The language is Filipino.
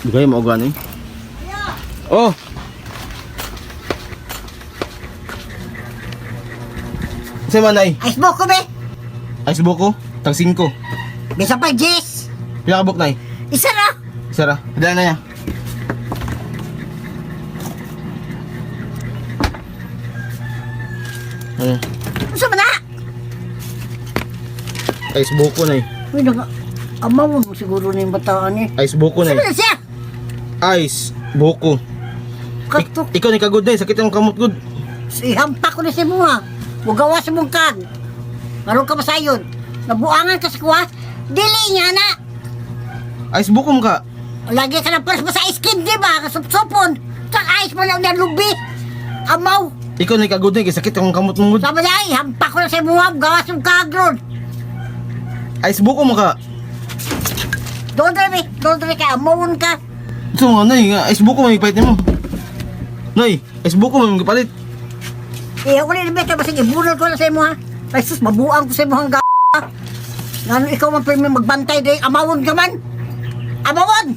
Bigay mo gani. Oh. Sa manay. Ice buko be. Ice buko. Tag 5. Bisa pa Jess. Pila ka buk nay? Isa na. Sara. Dala na ya. Ano? Usa man na. Ice buko nay. Uy, amaw mo siguro na yung bataan eh. Ice buko nay. Saan na siya? Ice buko. Kakto. Ikaw ni kagod nay, sakit ang kamot gud. Ihampak ko na si mo ha. Huwag sa mong kag. Maroon ka masayon. Nabuangan ka sa kuha. Dili niya na. Ice buko mo ka. Lagi ka na paras mo sa ice cream, di ba? Kasup-supon. Sa ice mo lang na lubi. Amaw. Ikaw ni kagod nay, sakit ang kamot mo gud. Sama niya, ihampak ko na si mo ha. Gawas yung kag ron. Ice buko mo ka. Doon ka. Amawon ka. So nga nay, nga ice buko may pait nimo. Nay, ice buko may gipalit. Eh, ako rin beta, basta ibunol ko na sa imo ha. Ay sus, mabuang ko sa imo hanggang Ngano ikaw man premium magbantay day, amawon ka man. Amawon!